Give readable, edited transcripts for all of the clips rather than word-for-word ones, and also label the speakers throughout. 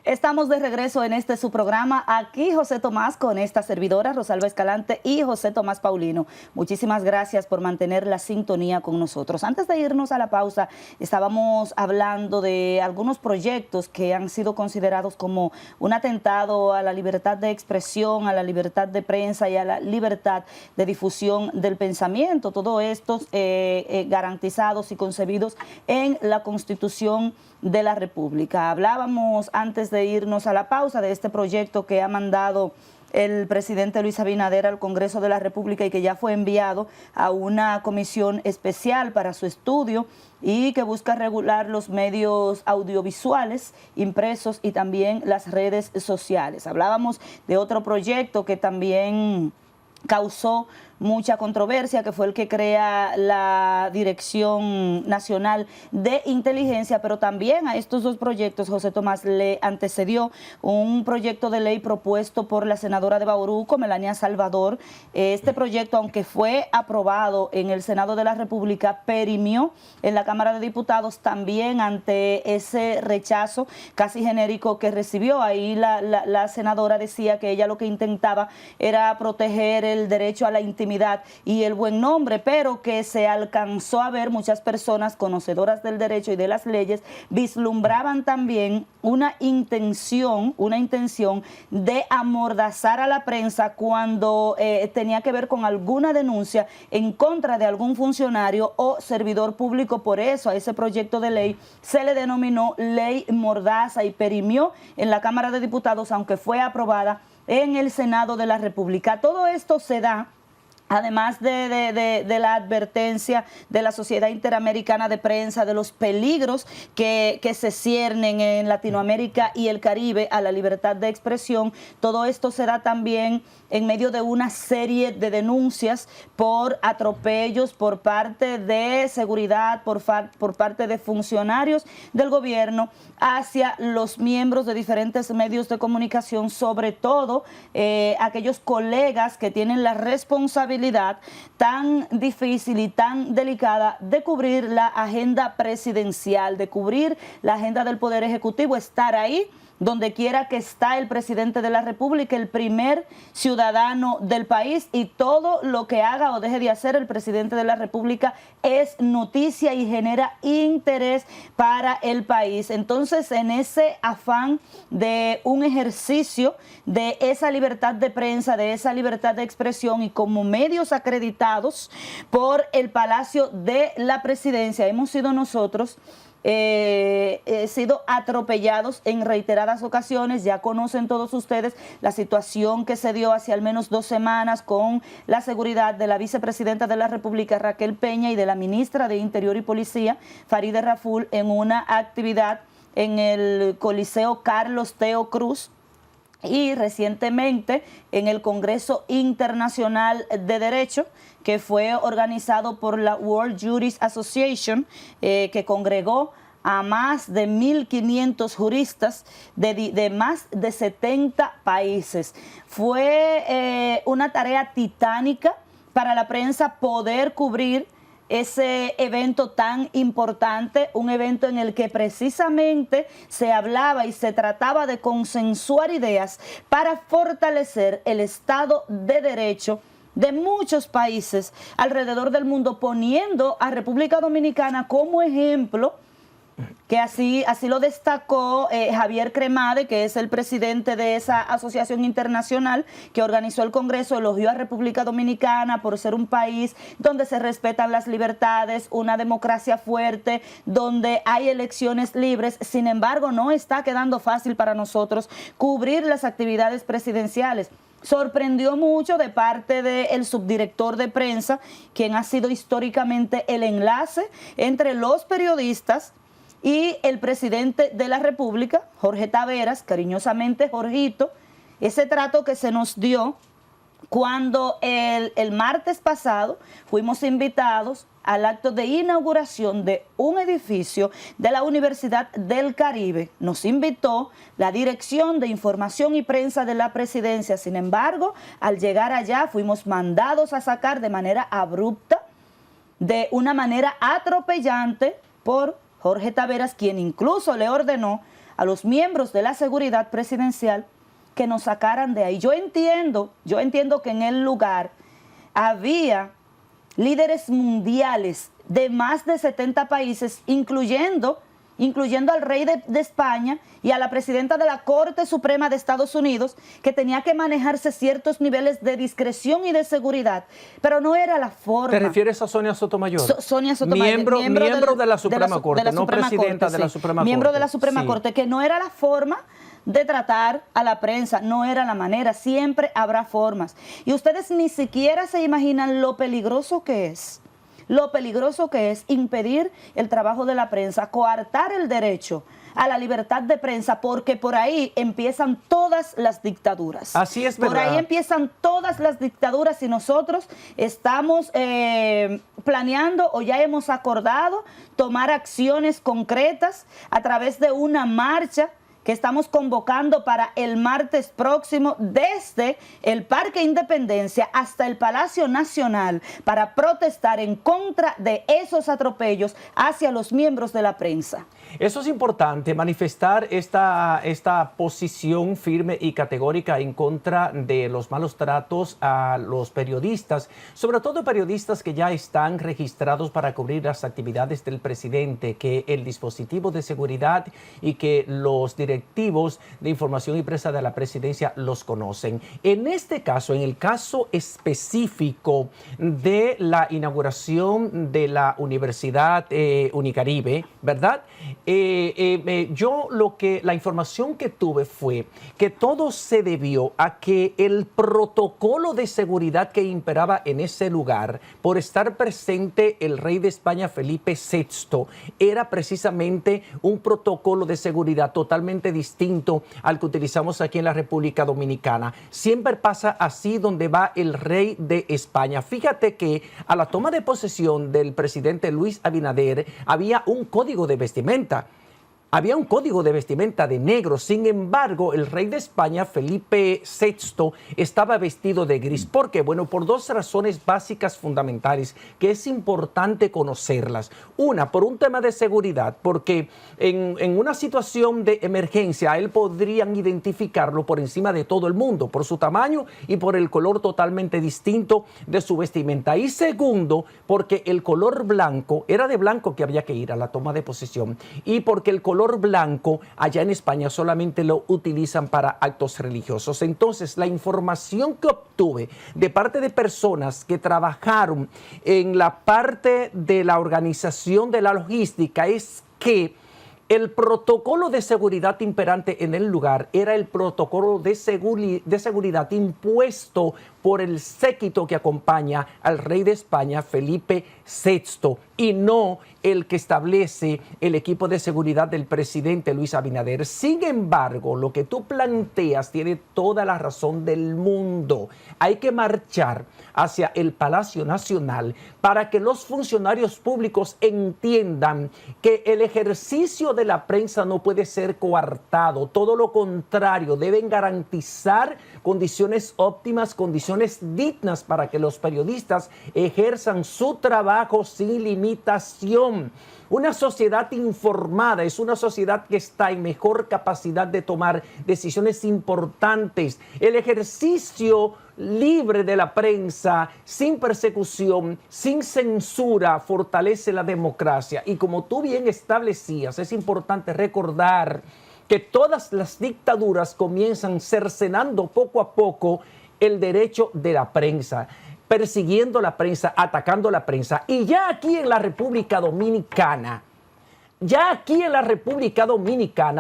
Speaker 1: Estamos de regreso en este su programa. Aquí José Tomás con esta servidora, Rosalba Escalante y José Tomás Paulino. Muchísimas gracias por mantener la sintonía con nosotros. Antes de irnos a la pausa, estábamos hablando de algunos proyectos que han sido considerados como un atentado a la libertad de expresión, a la libertad de prensa y a la libertad de difusión del pensamiento. Todos estos garantizados y concebidos en la Constitución de la República. Hablábamos antes de irnos a la pausa de este proyecto que ha mandado el presidente Luis Abinader al Congreso de la República y que ya fue enviado a una comisión especial para su estudio y que busca regular los medios audiovisuales, impresos y también las redes sociales. Hablábamos de otro proyecto que también causó mucha controversia, que fue el que crea la Dirección Nacional de Inteligencia, pero también a estos dos proyectos, José Tomás, le antecedió un proyecto de ley propuesto por la senadora de Bauruco, Melania Salvador. Este proyecto, aunque fue aprobado en el Senado de la República, perimió en la Cámara de Diputados también ante ese rechazo casi genérico que recibió. Ahí la senadora decía que ella lo que intentaba era proteger el derecho a la intimidad y el buen nombre, pero que se alcanzó a ver muchas personas conocedoras del derecho y de las leyes vislumbraban también una intención de amordazar a la prensa cuando tenía que ver con alguna denuncia en contra de algún funcionario o servidor público. Por eso a ese proyecto de ley se le denominó ley mordaza y perimió en la Cámara de Diputados, aunque fue aprobada en el Senado de la República. Todo esto se da además de la advertencia de la Sociedad Interamericana de Prensa de los peligros que se ciernen en Latinoamérica y el Caribe a la libertad de expresión. Todo esto se da también en medio de una serie de denuncias por atropellos por parte de seguridad, por parte de funcionarios del gobierno hacia los miembros de diferentes medios de comunicación, sobre todo aquellos colegas que tienen la responsabilidad tan difícil y tan delicada de cubrir la agenda presidencial, de cubrir la agenda del Poder Ejecutivo, estar ahí donde quiera que está el presidente de la República, el primer ciudadano del país, y todo lo que haga o deje de hacer el presidente de la República es noticia y genera interés para el país. Entonces, en ese afán de un ejercicio de esa libertad de prensa, de esa libertad de expresión, y como medios acreditados por el Palacio de la Presidencia, hemos sido nosotros sido atropellados en reiteradas ocasiones. Ya conocen todos ustedes la situación que se dio hace al menos 2 semanas con la seguridad de la vicepresidenta de la República, Raquel Peña, y de la ministra de Interior y Policía, Farideh Raful, en una actividad en el Coliseo Carlos Teo Cruz, y recientemente en el Congreso Internacional de Derecho, que fue organizado por la World Jurist Association, que congregó a más de 1.500 juristas de más de 70 países. Fue una tarea titánica para la prensa poder cubrir ese evento tan importante, un evento en el que precisamente se hablaba y se trataba de consensuar ideas para fortalecer el Estado de Derecho de muchos países alrededor del mundo, poniendo a República Dominicana como ejemplo, que así lo destacó Javier Cremade, que es el presidente de esa asociación internacional que organizó el Congreso. Elogió a República Dominicana por ser un país donde se respetan las libertades, una democracia fuerte, donde hay elecciones libres. Sin embargo, no está quedando fácil para nosotros cubrir las actividades presidenciales. Sorprendió mucho de parte del subdirector de prensa, quien ha sido históricamente el enlace entre los periodistas y el presidente de la República, Jorge Taveras, cariñosamente Jorgito, ese trato que se nos dio cuando el martes pasado fuimos invitados al acto de inauguración de un edificio de la Universidad del Caribe. Nos invitó la Dirección de Información y Prensa de la Presidencia. Sin embargo, al llegar allá fuimos mandados a sacar de manera abrupta, de una manera atropellante, por Jorge Taveras, quien incluso le ordenó a los miembros de la seguridad presidencial que nos sacaran de ahí. Yo entiendo que en el lugar había líderes mundiales de más de 70 países, incluyendo al rey de España y a la presidenta de la Corte Suprema de Estados Unidos, que tenía que manejarse ciertos niveles de discreción y de seguridad, pero no era la forma.
Speaker 2: ¿Te refieres a Sonia Sotomayor?
Speaker 1: Sonia Sotomayor.
Speaker 2: Miembro de la Suprema Corte, no presidenta de la Suprema Corte.
Speaker 1: Miembro de la Suprema Corte, que no era la forma de tratar a la prensa, no era la manera, siempre habrá formas. Y ustedes ni siquiera se imaginan lo peligroso que es impedir el trabajo de la prensa, coartar el derecho a la libertad de prensa, porque por ahí empiezan todas las dictaduras.
Speaker 2: Así es, ¿verdad?
Speaker 1: Por ahí empiezan todas las dictaduras y nosotros estamos planeando o ya hemos acordado tomar acciones concretas a través de una marcha que estamos convocando para el martes próximo desde el Parque Independencia hasta el Palacio Nacional para protestar en contra de esos atropellos hacia los miembros de la prensa.
Speaker 2: Eso es importante, manifestar esta posición firme y categórica en contra de los malos tratos a los periodistas, sobre todo periodistas que ya están registrados para cubrir las actividades del presidente, que el dispositivo de seguridad y que los directivos de información y prensa de la presidencia los conocen. En este caso, en el caso específico de la inauguración de la Universidad Unicaribe, ¿verdad? La información que tuve fue que todo se debió a que el protocolo de seguridad que imperaba en ese lugar, por estar presente el rey de España Felipe VI, era precisamente un protocolo de seguridad totalmente distinto al que utilizamos aquí en la República Dominicana. Siempre pasa así donde va el rey de España. Fíjate que a la toma de posesión del presidente Luis Abinader había un código de vestimenta. Había un código de vestimenta de negro. Sin embargo, el rey de España, Felipe VI, estaba vestido de gris. ¿Por qué? Bueno, por dos razones básicas fundamentales que es importante conocerlas. Una, por un tema de seguridad, porque en una situación de emergencia, él podrían identificarlo por encima de todo el mundo, por su tamaño y por el color totalmente distinto de su vestimenta. Y segundo, porque el color blanco, era de blanco que había que ir a la toma de posesión, y porque el color blanco allá en España solamente lo utilizan para actos religiosos. Entonces, la información que obtuve de parte de personas que trabajaron en la parte de la organización de la logística es que el protocolo de seguridad imperante en el lugar era el protocolo de seguridad impuesto por el séquito que acompaña al rey de España, Felipe VI, y no el que establece el equipo de seguridad del presidente Luis Abinader. Sin embargo, lo que tú planteas tiene toda la razón del mundo. Hay que marchar hacia el Palacio Nacional para que los funcionarios públicos entiendan que el ejercicio de la prensa no puede ser coartado. Todo lo contrario, deben garantizar condiciones óptimas, condiciones dignas para que los periodistas ejerzan su trabajo sin limitación. Una sociedad informada es una sociedad que está en mejor capacidad de tomar decisiones importantes. El ejercicio libre de la prensa, sin persecución, sin censura, fortalece la democracia. Y como tú bien establecías, es importante recordar que todas las dictaduras comienzan cercenando poco a poco el derecho de la prensa, persiguiendo la prensa, atacando la prensa. Y ya aquí en la República Dominicana,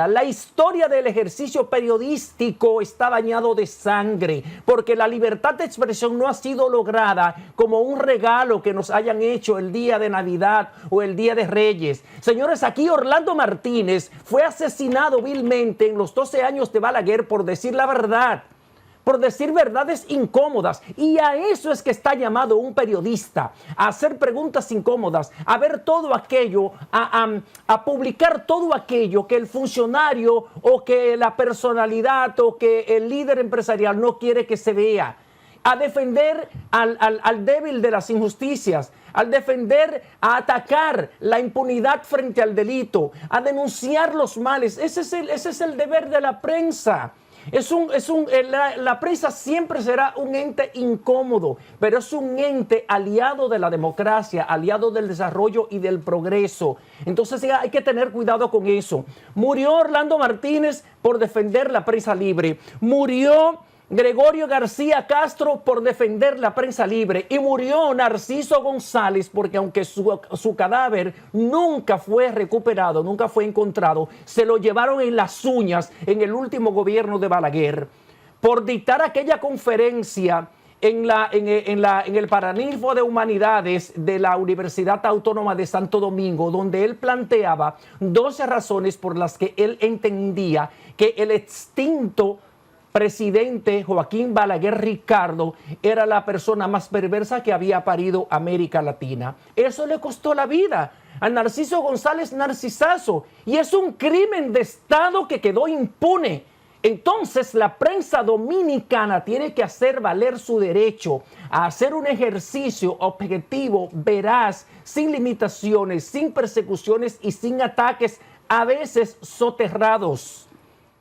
Speaker 2: la historia del ejercicio periodístico está bañado de sangre, porque la libertad de expresión no ha sido lograda como un regalo que nos hayan hecho el día de Navidad o el día de Reyes. Señores, aquí Orlando Martínez fue asesinado vilmente en los 12 años de Balaguer por decir la verdad, por decir verdades incómodas. Y a eso es que está llamado un periodista, a hacer preguntas incómodas, a ver todo aquello, a publicar todo aquello que el funcionario o que la personalidad o que el líder empresarial no quiere que se vea, a defender al débil de las injusticias, al defender, a atacar la impunidad frente al delito, a denunciar los males. Ese es el deber de la prensa. La prensa siempre será un ente incómodo, pero es un ente aliado de la democracia, aliado del desarrollo y del progreso. Entonces hay que tener cuidado con eso. Murió Orlando Martínez por defender la prensa libre. Murió Gregorio García Castro por defender la prensa libre, y murió Narciso González porque aunque su cadáver nunca fue recuperado, nunca fue encontrado, se lo llevaron en las uñas en el último gobierno de Balaguer por dictar aquella conferencia en el Paraninfo de Humanidades de la Universidad Autónoma de Santo Domingo, donde él planteaba 12 razones por las que él entendía que el extinto presidente Joaquín Balaguer Ricardo era la persona más perversa que había parido América Latina. Eso le costó la vida a Narciso González Narcisazo, y es un crimen de Estado que quedó impune. Entonces la prensa dominicana tiene que hacer valer su derecho a hacer un ejercicio objetivo, veraz, sin limitaciones, sin persecuciones y sin ataques a veces soterrados.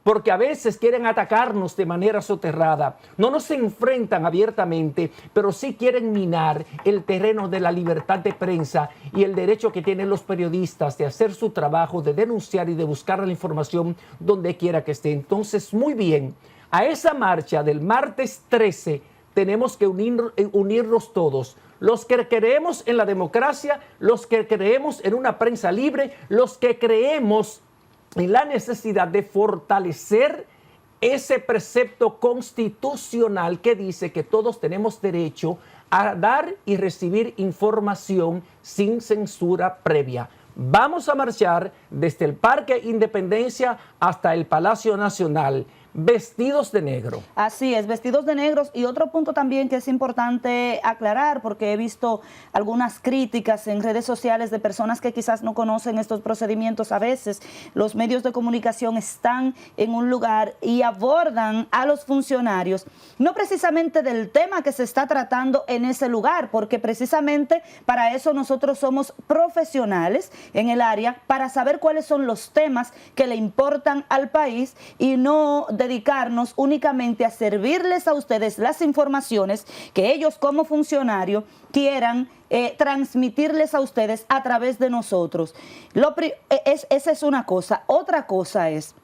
Speaker 2: Porque a veces quieren atacarnos de manera soterrada. No nos enfrentan abiertamente, pero sí quieren minar el terreno de la libertad de prensa y el derecho que tienen los periodistas de hacer su trabajo, de denunciar y de buscar la información donde quiera que esté. Entonces, muy bien, a esa marcha del martes 13 tenemos que unirnos todos. Los que creemos en la democracia, los que creemos en una prensa libre, los que creemos en la necesidad de fortalecer ese precepto constitucional que dice que todos tenemos derecho a dar y recibir información sin censura previa. Vamos a marchar desde el Parque Independencia hasta el Palacio Nacional, vestidos de negro.
Speaker 1: Así es, vestidos de negros. Y otro punto también que es importante aclarar, porque he visto algunas críticas en redes sociales de personas que quizás no conocen estos procedimientos. A veces los medios de comunicación están en un lugar y abordan a los funcionarios, no precisamente del tema que se está tratando en ese lugar, porque precisamente para eso nosotros somos profesionales en el área, para saber cuáles son los temas que le importan al país y no dedicarnos únicamente a servirles a ustedes las informaciones que ellos como funcionarios quieran transmitirles a ustedes a través de nosotros. Esa es una cosa. Otra cosa es,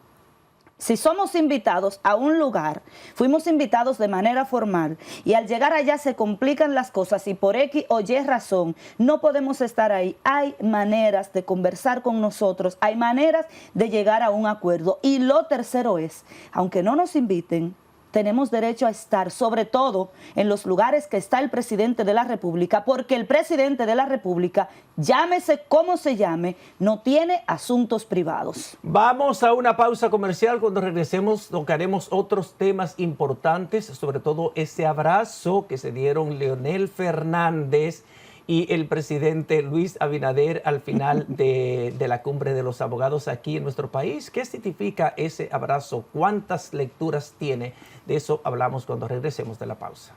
Speaker 1: si somos invitados a un lugar, fuimos invitados de manera formal y al llegar allá se complican las cosas y por X o Y razón no podemos estar ahí, hay maneras de conversar con nosotros, hay maneras de llegar a un acuerdo. Y lo tercero es, aunque no nos inviten, tenemos derecho a estar, sobre todo en los lugares que está el presidente de la República, porque el presidente de la República, llámese como se llame, no tiene asuntos privados.
Speaker 2: Vamos a una pausa comercial. Cuando regresemos tocaremos otros temas importantes, sobre todo ese abrazo que se dieron Leonel Fernández y el presidente Luis Abinader al final de la cumbre de los abogados aquí en nuestro país. ¿Qué significa ese abrazo? ¿Cuántas lecturas tiene? De eso hablamos cuando regresemos de la pausa.